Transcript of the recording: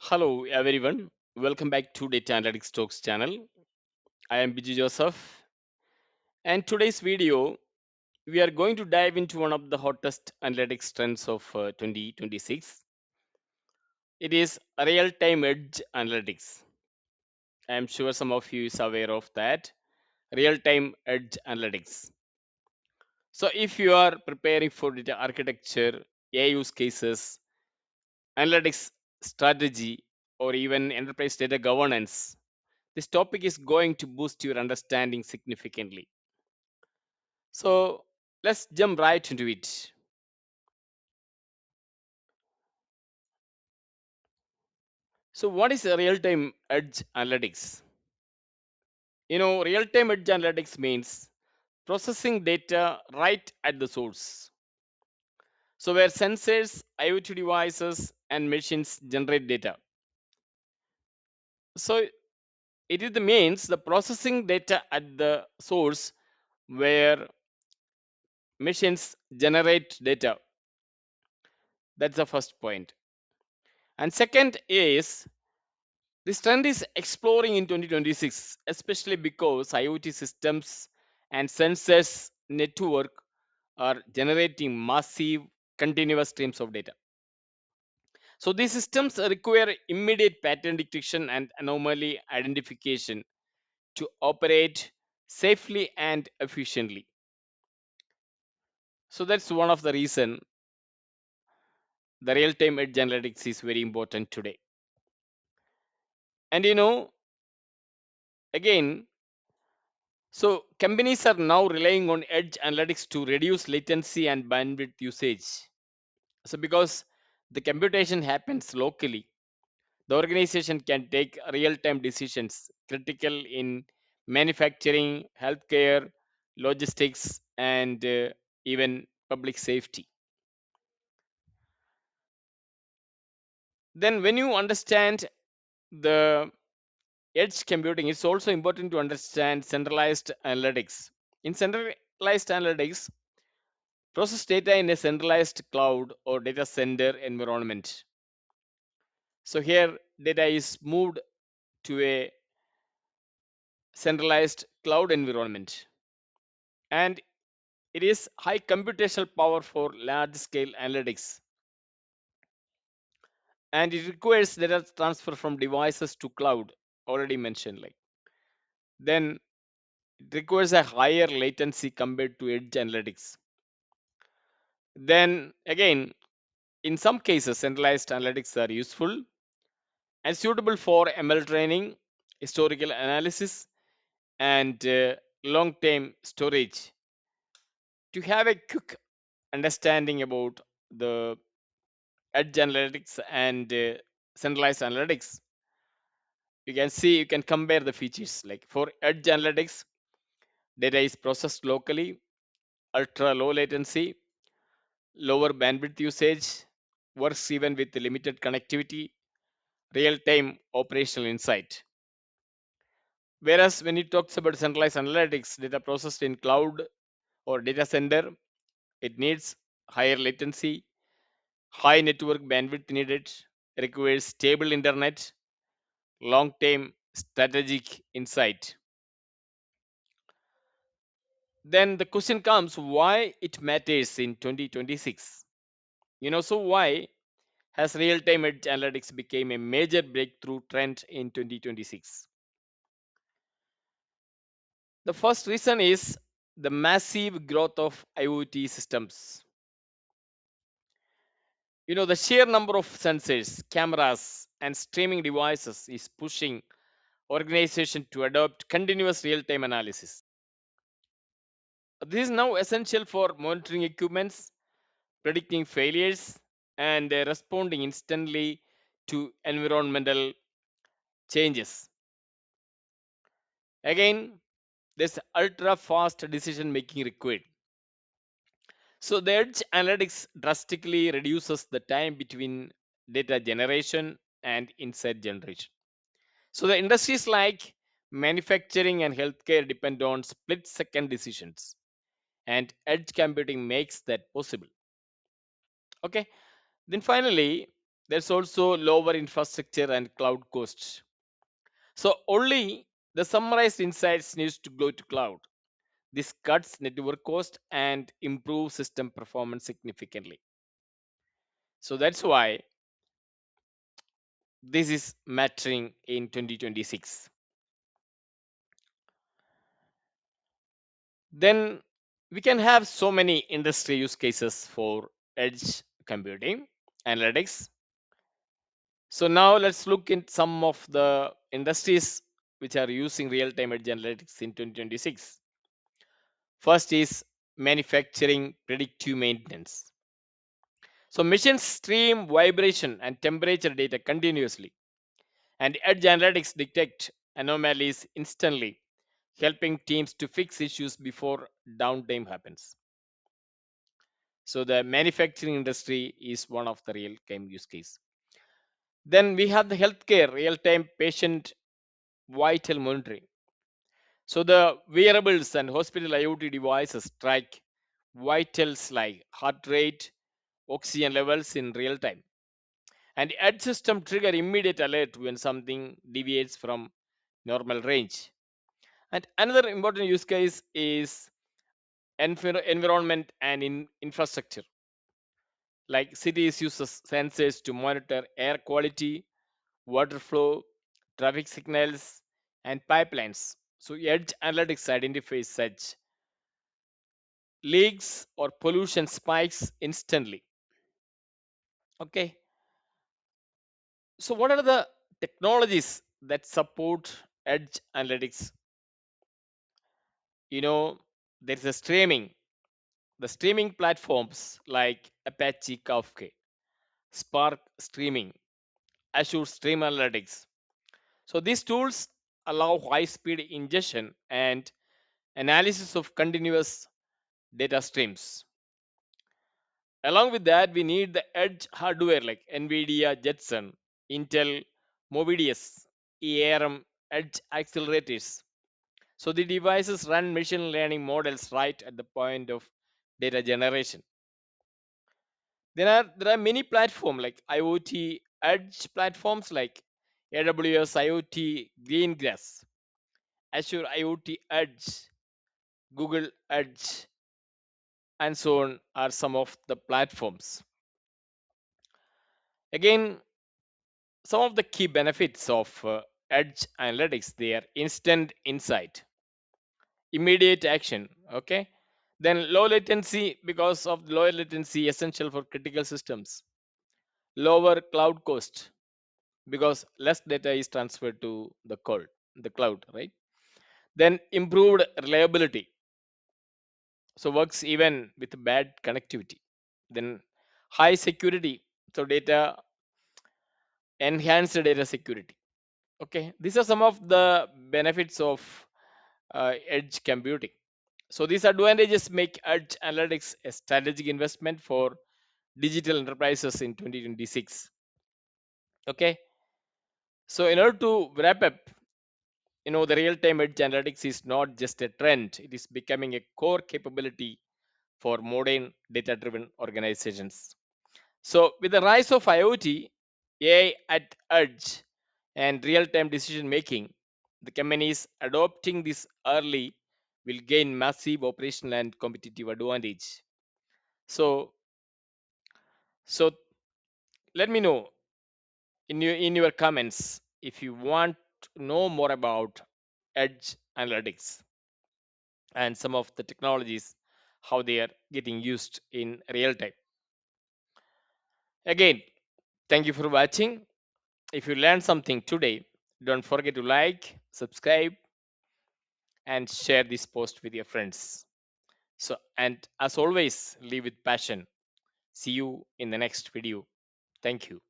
Hello everyone, welcome back to Data Analytics Talks channel. I am Biju Joseph, and today's video we are going to dive into one of the hottest analytics trends of 2026. It is real-time edge analytics. I am sure some of you is aware of that real-time edge analytics. So if you are preparing for data architecture, AI use cases, analytics strategy, or even enterprise data governance, this topic is going to boost your understanding significantly. So let's jump right into it. So, what is a real time edge analytics? Real time edge analytics means processing data right at the source. So, where sensors, IoT devices, and machines generate data. So, it is the means the processing data at the source where machines generate data. That's the first point. And second is this trend is exploring in 2026, especially because IoT systems and sensors network are generating massive continuous streams of data. So these systems require immediate pattern detection and anomaly identification to operate safely and efficiently. So that's one of the reason the real-time edge analytics is very important today. And again, so companies are now relying on edge analytics to reduce latency and bandwidth usage. So because the computation happens locally, the organization can take real-time decisions critical in manufacturing, healthcare, logistics, and even public safety. Then when you understand the edge computing, it's also important to understand centralized analytics. In centralized analytics, process data in a centralized cloud or data center environment. So here data is moved to a centralized cloud environment, and it is high computational power for large scale analytics, and it requires data transfer from devices to cloud, already mentioned. Like then it requires a higher latency compared to edge analytics. Then again, in some cases centralized analytics are useful and suitable for ML training, historical analysis, and long term storage. To have a quick understanding about the edge analytics and centralized analytics, you can compare the features. Like for edge analytics, data is processed locally, ultra low latency, lower bandwidth usage, works even with limited connectivity, real time operational insight. Whereas when it talks about centralized analytics, data processed in cloud or data center, it needs higher latency, high network bandwidth needed, requires stable internet, long term strategic insight. Then the question comes why it matters in 2026. So why has real time edge analytics become a major breakthrough trend in 2026? The first reason is the massive growth of IoT systems. The sheer number of sensors, cameras, and streaming devices is pushing organizations to adopt continuous real-time analysis. This is now essential for monitoring equipments, predicting failures, and responding instantly to environmental changes. Again, there's ultra fast decision making required. So the edge analytics drastically reduces the time between data generation and insight generation. So the industries like manufacturing and healthcare depend on split second decisions, and edge computing makes that possible. Okay. Then finally, There's also lower infrastructure and cloud costs. So only the summarized insights needs to go to cloud. This cuts network cost and improves system performance significantly. So that's why this is mattering in 2026. Then we can have so many industry use cases for edge computing analytics. So now let's look at some of the industries which are using real-time edge analytics in 2026. First is manufacturing predictive maintenance. So machines stream vibration and temperature data continuously, and edge analytics detect anomalies instantly, helping teams to fix issues before downtime happens. So the manufacturing industry is one of the real-time use case. Then we have the healthcare real-time patient vital monitoring. So the wearables and hospital IoT devices track vitals like heart rate, oxygen levels in real time. And the edge system trigger immediate alert when something deviates from normal range. And another important use case is environment and infrastructure. Like cities uses sensors to monitor air quality, water flow, traffic signals, and pipelines. So edge analytics identifies such leaks or pollution spikes instantly. Okay, so what are the technologies that support edge analytics? You know, there's a streaming, the streaming platforms like Apache Kafka, Spark Streaming, Azure Stream Analytics. So these tools allow high speed ingestion and analysis of continuous data streams. Along with that, we need the edge hardware like NVIDIA Jetson, Intel Movidius, ARM edge accelerators. So the devices run machine learning models right at the point of data generation. There are many platforms like IoT edge platforms like AWS IoT Greengrass, Azure IoT Edge, Google Edge, and so on are some of the platforms. Again, some of the key benefits of edge analytics, they are instant insight, immediate action. Okay, then low latency, because of low latency essential for critical systems. Lower cloud cost, because less data is transferred to the cloud, right? Then improved reliability, so works even with bad connectivity. Then high security, so data enhanced data security. Okay, these are some of the benefits of edge computing. So these advantages make edge analytics a strategic investment for digital enterprises in 2026. Okay, so in order to wrap up, the real-time edge analytics is not just a trend; it is becoming a core capability for modern data-driven organizations. So with the rise of IoT, AI at edge, and real-time decision making, the companies adopting this early will gain massive operational and competitive advantage. So so let me know in your comments if you want to know more about edge analytics and some of the technologies, how they are getting used in real time. Again, thank you for watching. If you learned something today, don't forget to like, subscribe, and share this post with your friends. So, and as always, live with passion. See you in the next video. Thank you.